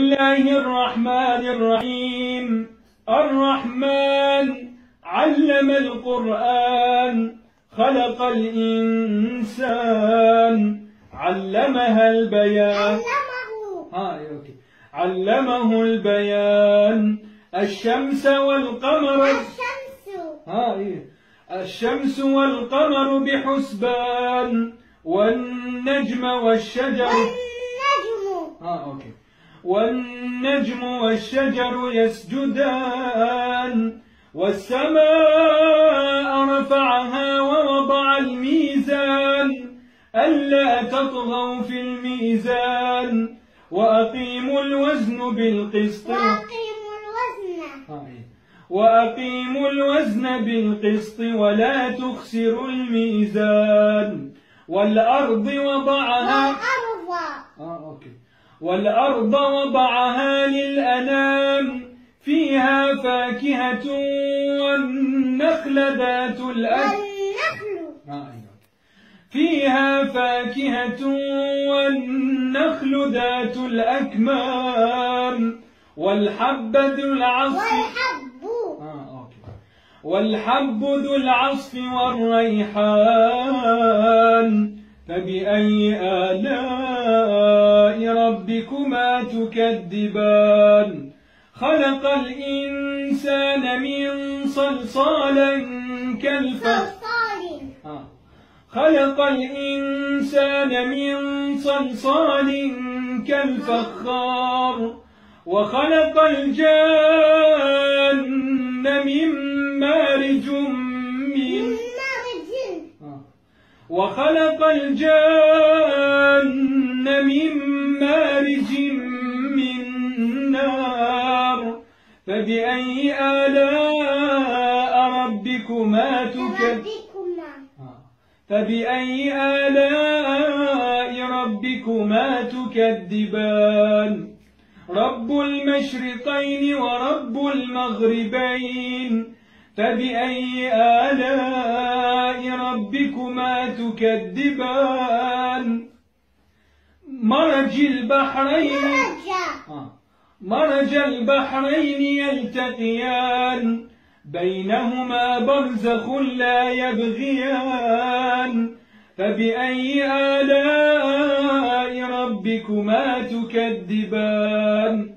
الله الرحمن الرحيم. الرحمن علم القرآن خلق الإنسان علمها البيان علمه البيان الشمس والقمر الشمس والقمر بحسبان والنجم والشجر والنجم والشجر يسجدان والسماء رفعها ووضع الميزان ألا تطغوا في الميزان وأقيموا الوزن بالقسط ولا تخسروا الميزان والأرض وضعها للأنام فيها فاكهة والنخل ذات الأكمام والحب ذو العصف والريحان فبأي آلاء ربكما تكذبان خلق الإنسان من صلصال كالفخار وخلق الجان من مارج من نار فبأي آلاء ربكما تكذبان رب المشرقين ورب المغربين فبأي آلاء ربكما تكذبان مرج البحرين يلتقيان بينهما برزخ لا يبغيان فبأي آلاء ربكما تكذبان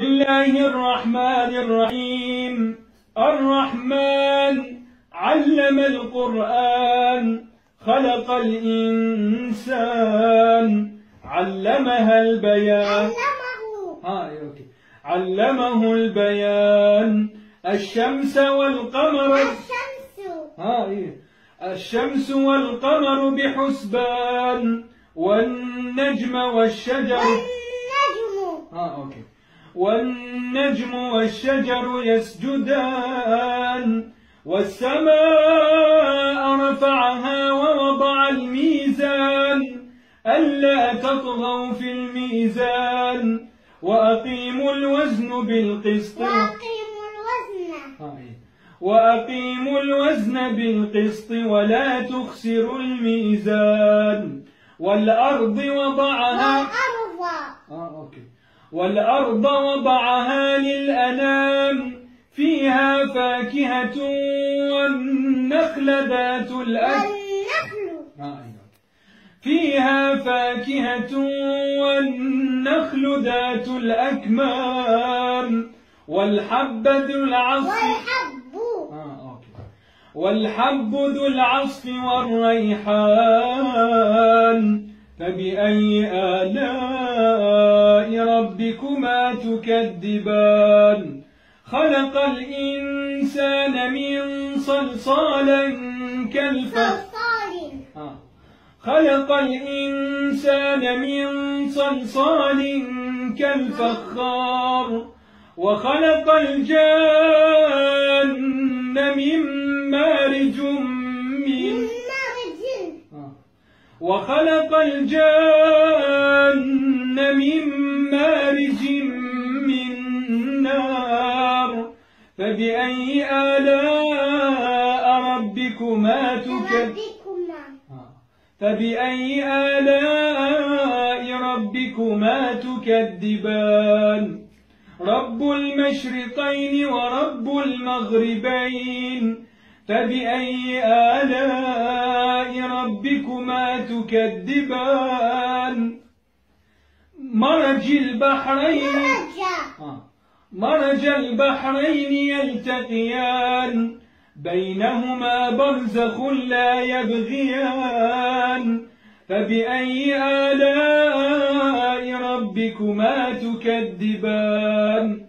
بسم الله الرحمن الرحيم. الرحمن علم القرآن خلق الإنسان علمها البيان علمه البيان الشمس والقمر بحسبان والنجم والشجر يسجدان والسماء رفعها ووضع الميزان ألا تطغوا في الميزان وأقيموا الوزن بالقسط ولا تخسروا الميزان والأرض وضعها للأنام فيها فاكهة والنخل ذات الأكمام والحب ذو العصف والريحان فبأي آلاء ربكما تكذبان خلق الإنسان من صلصال كالفخار وخلق الجان من مارج من نار فبأي آلاء ربكما فبأي آلاء ربكما تكذبان رب المشرقين ورب المغربين فبأي آلاء ربكما تكذبان مرج البحرين يلتقيان بينهما برزخ لا يبغيان فبأي آلاء ربكما تكذبان